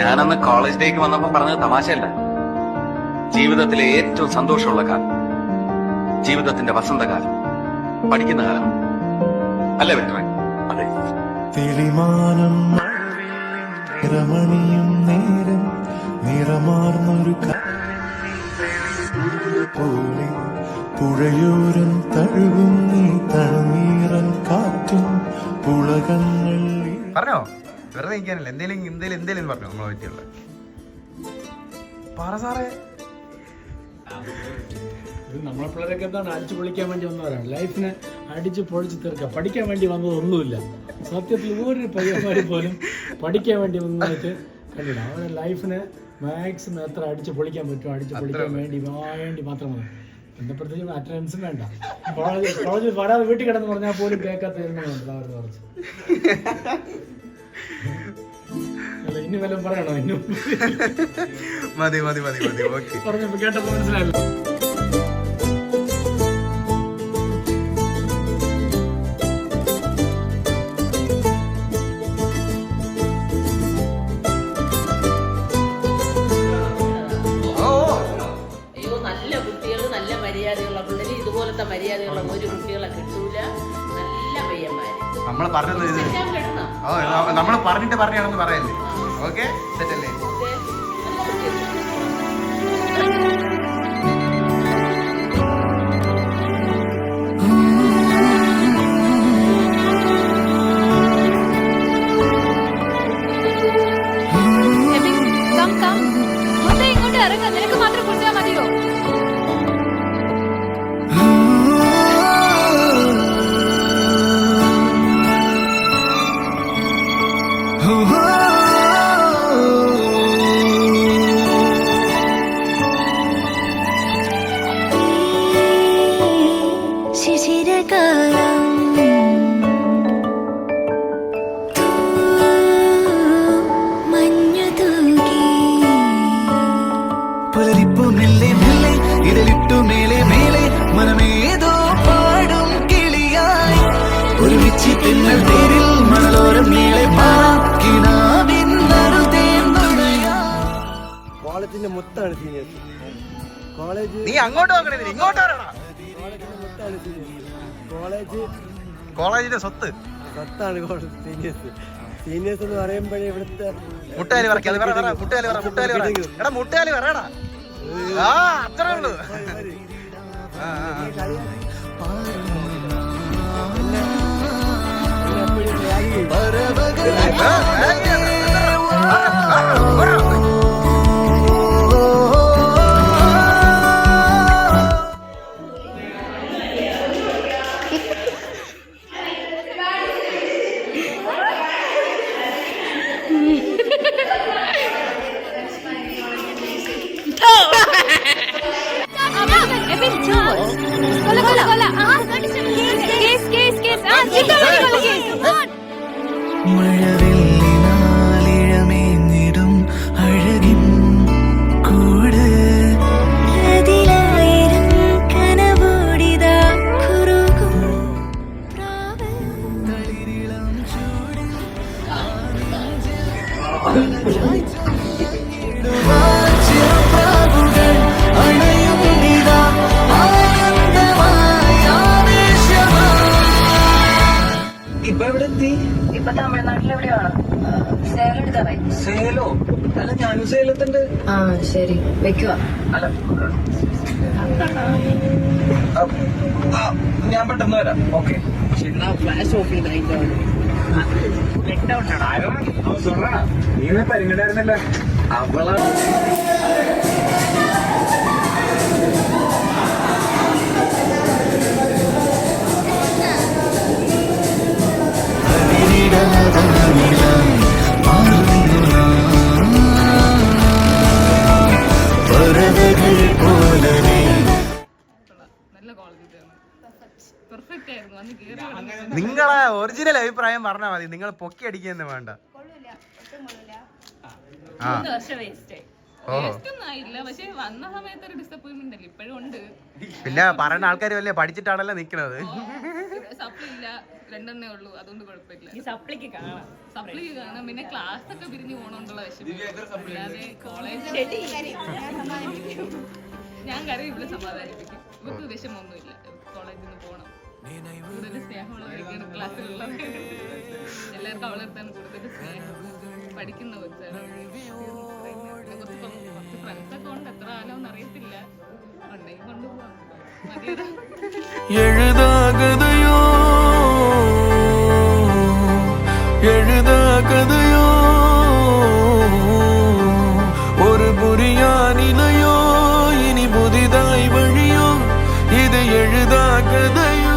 ഞാനന്ന് കോളേജിലേക്ക് വന്നപ്പോ പറഞ്ഞത് തമാശയല്ല. ജീവിതത്തിലെ ഏറ്റവും സന്തോഷമുള്ള കാലം, ജീവിതത്തിന്റെ വസന്തകാലം, പഠിക്കുന്ന കാലം അല്ലേ വെറ്ററെ? അതെ. തെളിമാനം നിറമണിയും നേരം നിറമാർന്നൊരു പോലെ പുഴയോരം തഴുകും നീ തണുനീറൻ കാറ്റും പുളകങ്ങൾ. പറഞ്ഞോ, വെറുതെ നിൽക്കാനല്ല. എന്തേലും പറഞ്ഞോ നമ്മളെ പറ്റിയുള്ള. പറ സാറേ. നമ്മളെ പിള്ളേരൊക്കെ എന്താണ് അടിച്ചു പൊളിക്കാൻ വേണ്ടി വന്നവരാണ്. ലൈഫിനെ അടിച്ച് പൊളിച്ച് തീർക്കുക. പഠിക്കാൻ വേണ്ടി വന്നതൊന്നുമില്ല. സത്യത്തിൽ ഒരു പയ്യന്മാർ പോലും പഠിക്കാൻ വേണ്ടി വന്നതായിട്ട് കണ്ടില്ല. അവരുടെ ലൈഫിനെ മാക്സിമം എത്ര അടിച്ച് പൊളിക്കാൻ പറ്റുമോ അടിച്ച് പൊളിക്കാൻ വേണ്ടി മാത്രമാണ്. പിന്നെ പ്രത്യേകിച്ച് അറ്റൻഡൻസും വേണ്ട. കോളേജിൽ വരാതെ വീട്ടിൽ കിടന്ന് പറഞ്ഞാൽ പോലും കേൾക്കാത്ത എണ്ണമുണ്ട് അവർ കുറച്ച്. അല്ല, ഇനി വല്ലതും പറയണോ? ഇന്നും മതി പറഞ്ഞപ്പോ കേട്ടപ്പോ മനസ്സിലായല്ലോ. മര്യാദയുള്ള ഒരു കുട്ടികളെ കിട്ടൂല. നല്ല പയ്യന്മാര്. നമ്മള് പറഞ്ഞത് നമ്മള് പറഞ്ഞിട്ട് പറഞ്ഞാണെന്ന് പറയല്ലേ? ഓക്കെ, സെറ്റല്ലേ? ഇങ്ങോട്ട് ഇറങ്ങാം. നിനക്ക് മാത്രം കുടിച്ചാൽ മതിയോ? കോളേജിന്റെ മൊത്തമാണ് സീനിയേഴ്സ്. കോളേജ് നീ അങ്ങോട്ട് നോക്കണേ, ഇങ്ങോട്ട് വരണോ? കോളേജിന്റെ മൊത്തമാണ് സീനിയേഴ്സ്. കോളേജിന്റെ സ്വത്താണ് സീനിയേഴ്സ്. സീനിയേഴ്സ് എന്ന് പറയുമ്പോഴേ ഇവിടുത്തെ മുട്ടാലി മുട്ടാലി പറയടാ. അത്രേ ഉള്ളൂ. മഴവില്ലിനാലിഴമേഞ്ഞിടും അഴകിൻ കൂട് കനവോടിതാ കുറുകും തളിരിളം ചൂടിൽ ചെറുപ്രാവുകൾ അണയും നിതാ ആനന്ദമായി ആവേശമായി. ഇപ്പൊ എവിടെ എത്തി? ഇപ്പൊ തമിഴ്നാട്ടിലെവിടെയാണ്? സേലോ? അല്ല, ഞാനും സേലത്തുണ്ട്. ആ ശരി, വെക്കുക. അല്ല, ഞാൻ പെട്ടെന്ന് വരാം. ഓക്കെ. ഫ്ലാഷ് ഓഫ് ചെയ്ത് നീ പരിഗണായിരുന്നല്ലേ അവളാ. നിങ്ങളെ ഒറിജിനൽ അഭിപ്രായം പറഞ്ഞാൽ മതി. നിങ്ങൾ പൊക്കി അടിക്കുന്നു വേണ്ട. പിന്നെ പറയുന്ന ആൾക്കാർ വല്ലേ പഠിച്ചിട്ടാണല്ലോ നിക്കണത്. സപ്ലി ഇല്ല, 2 ഉള്ളൂ, അതുകൊണ്ട് കുഴപ്പമില്ല. ഈ സപ്ലിക്ക് കാണാം. പിന്നെ ക്ലാസ് ഒക്കെ പിരിഞ്ഞു പോകണോണ്ടുള്ള വിഷമം. അല്ലാതെ കോളേജ് ഞാൻ കരയും, ഇവിടെ സമാധാനിപ്പിക്കും. ഇവർക്ക് വിഷമമൊന്നുമില്ല, കോളേജിൽ നിന്ന് പോകണം. കൂടുതൽ സ്നേഹമുള്ളവരൊക്കെയാണ് ക്ലാസ്സിലുള്ളത്. എല്ലാവർക്കും അവളെടുത്താണ് കൂടുതൽ സ്നേഹം. പഠിക്കുന്ന കൊച്ചാണ്. കുറച്ച് ഫ്രണ്ട്സൊക്കെ ഉണ്ട്, എത്ര കാലമൊന്നും അറിയത്തില്ല. ഉണ്ടെങ്കിൽ കൊണ്ടുപോകാം. മതിയതാ. എഴുതാകതയോ എഴുതാകതയോ ഒരു പുരിയാനിലയോ ഇനി പുതിയതായി വഴിയോ ഇത് എഴുതാകതയോ.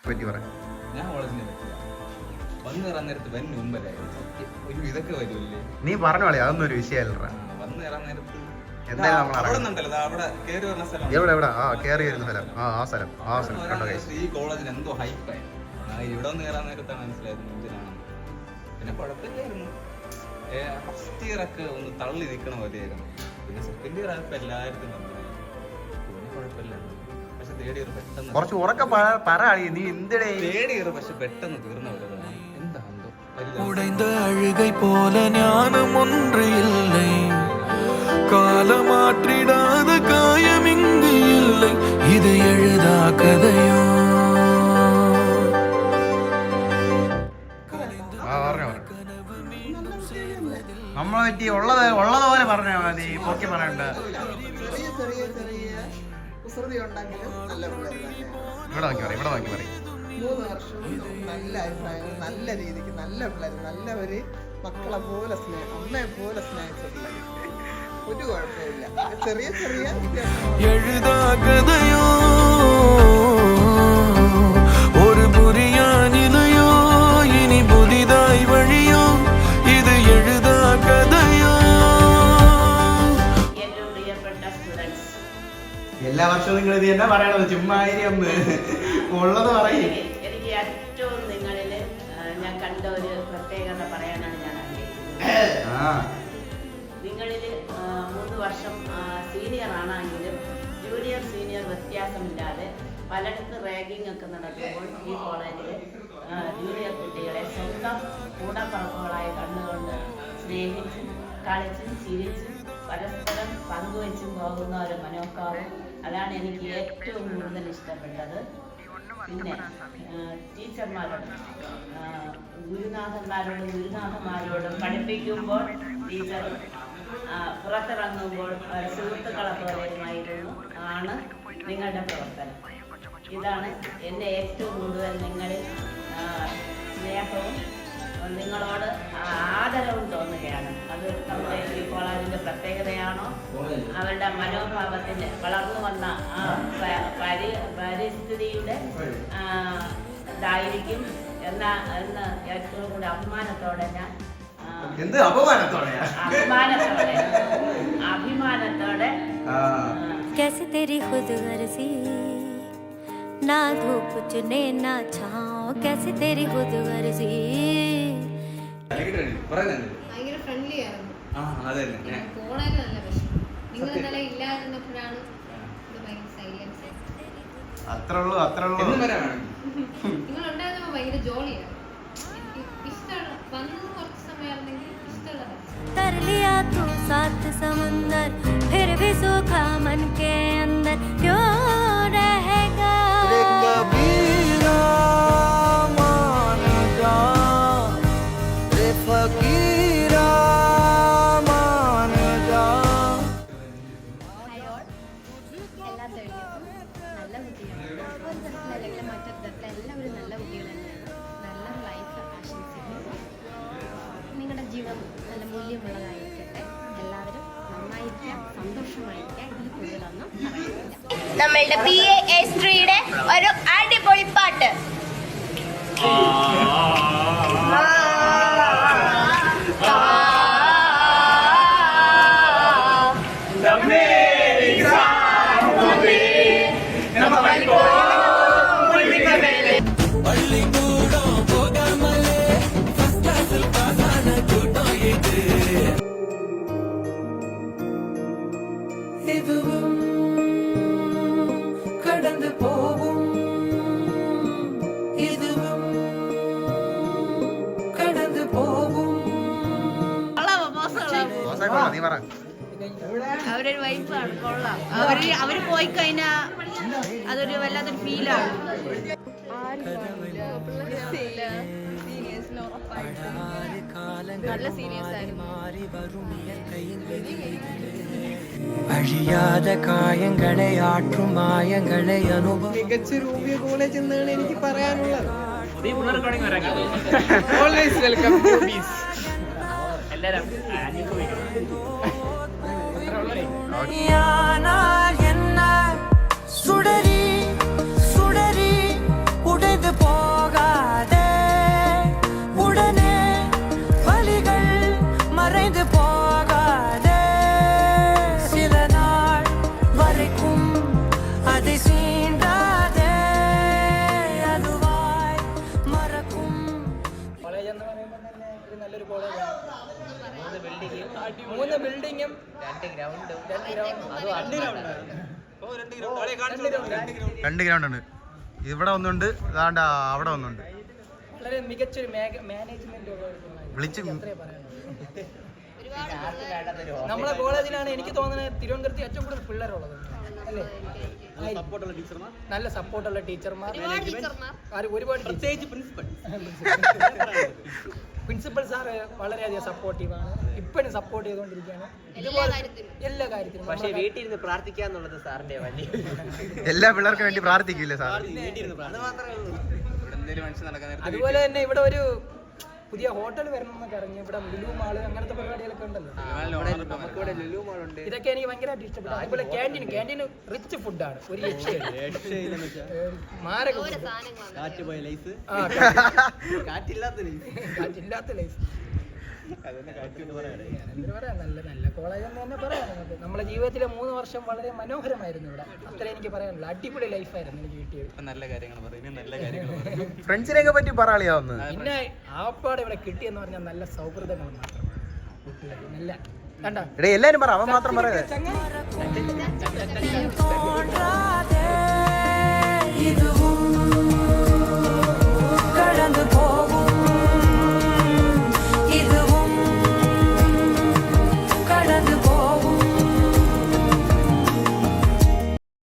പറ്റി പറ. ഞാൻ കോളേജിനെ പറ്റില്ല. വന്നു കയറാൻ നേരത്ത് വൻ മുമ്പല്ലായിരുന്നു. ഇതൊക്കെ വരുമല്ലേ നീ പറഞ്ഞു കളി, അതൊന്നും ഒരു വിഷയമല്ല. വന്നു കയറാൻ നേരത്ത് എന്തായാലും നമ്മൾ അവിടെ നിന്നുണ്ടല്ലോ, അവിടെ കയറി വരുന്ന സ്ഥലം. എവിടെ കയറി വരുന്ന സ്ഥലം? ആ സ്ഥലം കണ്ടോ guys? ഈ കോളേജിന് എന്തോ ഹൈപ്പായി. ഇവിടെ ഒന്ന് കയറാൻ നേരത്താണ് മനസ്സിലായത് എന്തിനാണെന്ന്. പിന്നെ കുഴപ്പമില്ലായിരുന്നു. ഫസ്റ്റ് ഇയർ ഒക്കെ ഒന്ന് തള്ളി നിൽക്കണ പോലെയായിരുന്നു. പിന്നെ സെക്കൻഡ് ഇയർ ആയപ്പോ എല്ലാവരും നന്നായി. പിന്നെ കുഴപ്പമില്ലായിരുന്നു. പക്ഷെ തേർഡ് ഇയർ പെട്ടെന്ന് കുറച്ച് ഉറക്കെ പറ. നീ എന്തിടേ തേർഡ് ഇയർ പക്ഷെ പെട്ടെന്ന് തീർന്ന പോലെ തോന്നി. എന്താ എന്തോ உடைந்த அழுகை போல ஞானம் ஒன்று இல்லை, காலமாற்றிடாத காயம் இங்கு இல்லை, இது எழுதா கதையோ. നമ്മളെ പറ്റി ഉള്ളതുപോലെ പറഞ്ഞാൽ മതി, പൊക്കി പറയണ്ട. ഇവിടെ നോക്കി പറയും. 3 വർഷവും നല്ല അഭിപ്രായങ്ങൾ, നല്ല രീതിക്ക്, നല്ല പിള്ളേർ, നല്ലവര്, മക്കളെ പോലെ സ്നേഹം, അമ്മയെ പോലെ സ്നേഹിച്ച പിള്ളേർ. ഒരു കുഴപ്പമില്ല. ചെറിയ എഴുതാകതയോ ഒരു പുരിയാനിലയോ ഇനി പുതിയതായി വഴിയോ ഇത് എഴുതാകതയോ. ഏറ്റവും പ്രിയപ്പെട്ട സ്റ്റുഡൻസ്, എല്ലാ വർഷവും നിങ്ങൾ ഇത് തന്നെ പറയണത്, ചുമ്മാ ഒന്ന് ഉള്ളത് പറയും. എനിക്ക് ഏറ്റവും നിങ്ങളിൽ ഞാൻ കണ്ട ഒരു പ്രത്യേകത പറയാനാണ് ഞാൻ ആഗ്രഹിക്കുന്നത്. നിങ്ങളിൽ 3 വർഷം സീനിയർ ആണെങ്കിലും ജൂനിയർ സീനിയർ വ്യത്യാസമില്ലാതെ പലയിടത്ത് റാഗിംഗ് ഒക്കെ നടക്കുമ്പോൾ ഈ കോളേജിൽ ജൂനിയർ കുട്ടികളെ സ്വന്തം കൂടപ്പറപ്പുകളായി കണ്ടുകൊണ്ട് സ്നേഹിച്ചും കളിച്ചും ചിരിച്ചും പരസ്പരം പങ്കുവെച്ചും പോകുന്ന ഒരു മനോഭാവം, അതാണ് എനിക്ക് ഏറ്റവും കൂടുതൽ ഇഷ്ടപ്പെട്ടത്. പിന്നെ ടീച്ചർമാരോടും ഗുരുനാഥന്മാരോടും പഠിപ്പിക്കുമ്പോൾ ടീച്ചർ പുറത്തിറങ്ങുമ്പോൾ സുഹൃത്തുക്കളെ പോലെയുമായിരുന്നു ആണ് നിങ്ങളുടെ പ്രവർത്തനം. ഇതാണ് എന്നെ ഏറ്റവും കൂടുതൽ നിങ്ങളിൽ സ്നേഹവും നിങ്ങളോട് ആദരവും തോന്നുകയാണ്. അത് നമ്മുടെ ഈ കോളേജിന്റെ പ്രത്യേകതയാണോ, അവരുടെ മനോഭാവത്തിന് വളർന്നു വന്ന ആ പരിസ്ഥിതിയുടെ ഇതായിരിക്കും എന്ന് ഏറ്റവും കൂടി അഭിമാനത്തോടെ ഞാൻ അഭിമാനത്തോടെ कैसे तेरी खुद गर्जी ना धूप चुने ना छाओ, कैसे तेरी खुद गर्जी. ഭയങ്കര ഫ്രണ്ട്ലി ആയിരുന്നു. കോളേജ് നല്ല വിഷമം. നിങ്ങൾ ഇന്നലെ ഇല്ലാതിരുന്നപ്പോഴാണ് ഇത് ഭയങ്കര സൈലൻസ്. അത്രേ ഉള്ളൂ. നിങ്ങൾ ഉണ്ടായിരുന്നപ്പോ ഭയങ്കര ജോളിയാണ്. എനിക്ക് ഇഷ്ടമുള്ള വന്നത് കുറച്ച് സമയമായിരുന്നെങ്കിൽ ഇഷ്ടമുള്ളതാണ്. तर लिया तू साथ समंदर, फिर भी सूखा मन के अंदर क्यों रहेगा. कबीरा मान जा रे फकीरा मान जा. എല്ലാ തേടിയതും നല്ല കുട്ടികളാണ്. ഒരു തരത്തിലല്ലെങ്കിൽ മറ്റൊരു തരത്തിൽ എല്ലാവരും നല്ല കുട്ടികൾ തന്നെയാണ്. നല്ല ലൈഫ് ആശംസിക്കുന്നു. നിങ്ങളുടെ ജീവിതം നല്ല മൂല്യമുള്ളതായിരിക്കട്ടെ. എല്ലാവരും നന്നായിരിക്കാം, സന്തോഷമായിരിക്കാം. ഇതിൽ കൂടുതലൊന്നും പറയുന്നില്ല. നമ്മളുടെ PA-3യുടെ ഒരു അടിപൊളി പാട്ട്. இதுவும் വൈബാണ്, കൊള്ളാം. അവര് പോയി കഴിഞ്ഞാ അതൊരു വല്ലാത്തൊരു ഫീലാണ്. നല്ല സീരിയസ് ആയിരുന്നു. അഴിയാத കായങ്ങളെ ആற்றும் മായങ്ങളെ അനുഭവം മികച്ച രൂപിയ കോളേജ് എന്നാണ് എനിക്ക് പറയാനുള്ളത്. ഓൾവേസ് വെൽക്കം എല്ലാവരും யானால் என்ன சுடரி சுடரி உடைந்து போகாதே உடனே வலிகள் மறைந்து போகாதே சில நாள் வரைக்கும் அதை சீண்டாதே அதுவாய் மறக்கும் കോളേജ് എന്ന് പറയുമ്പോൾ തന്നെ ഒരു നല്ലൊരു കോളേജാണ്. 3 ബിൽഡിങ്ങും 2 ഗ്രൗണ്ടും 2 ഗ്രൗണ്ട് ഉണ്ട്. ഇവിടെ ഒന്നുണ്ട്, അതാണ്ട് അവിടെ ഒന്നുണ്ട്. വളരെ മികച്ചൊരു മാനേജ്മെന്റ് വിളിച്ച് നമ്മളെ കോളേജിലാണ് എനിക്ക് തോന്നുന്നത് തിരുവനന്തപുരത്ത് ഏറ്റവും കൂടുതൽ പിള്ളേരുള്ളത് അല്ലേ? നല്ല സപ്പോർട്ടുള്ള ടീച്ചർമാർ, ഒരുപാട് പ്രത്യേകിച്ച് പ്രിൻസിപ്പൽ സാറ് വളരെയധികം സപ്പോർട്ടീവാണ്, ഇപ്പോഴും സപ്പോർട്ട് ചെയ്തുകൊണ്ടിരിക്കുകയാണ് ഇതുപോലെ എല്ലാ കാര്യത്തിലും. പക്ഷേ വീട്ടിൽ ഇരുന്ന് പ്രാർത്ഥിക്കാന്നുള്ളത് സാറിന്റെ വലിയ എല്ലാ പിള്ളേർക്കും വേണ്ടി പ്രാർത്ഥിക്കില്ലേ സാർ? അതുപോലെ തന്നെ ഇവിടെ ഒരു പുതിയ ഹോട്ടൽ വരണം എന്നൊക്കെ അറിഞ്ഞു. ഇവിടെ ലുലു മാള് അങ്ങനത്തെ പരിപാടികളൊക്കെ ഉണ്ടല്ലോ. ഇതൊക്കെ എനിക്ക് ഭയങ്കരമായിട്ട് ഇഷ്ടപ്പെട്ടു. അതുപോലെ ക്യാൻറ്റീൻ റിച്ച് ഫുഡാണ്, ഒരു മാരക കാറ്റില്ലാത്ത ലൈഫ്. നല്ല നല്ല കോളേജ് എന്ന് തന്നെ പറയാം നമുക്ക്. നമ്മുടെ ജീവിതത്തിലെ 3 വർഷം വളരെ മനോഹരമായിരുന്നു ഇവിടെ. അത്ര എനിക്ക് പറയാനുള്ളൂ. അടിപൊളി ലൈഫായിരുന്നു എനിക്ക് കിട്ടിയത്. നല്ല കാര്യങ്ങൾ പറയും, നല്ല കാര്യങ്ങൾ. ഫ്രണ്ട്സിനെയൊക്കെ പറ്റി പറയാളിയാവുന്നത്. പിന്നെ ആപ്പാട് ഇവിടെ കിട്ടിയെന്ന് പറഞ്ഞാൽ നല്ല സൗഹൃദങ്ങൾ മാത്രം. നല്ല കണ്ട എല്ലാരും പറ, അവൻ മാത്രം പറയാതെ இது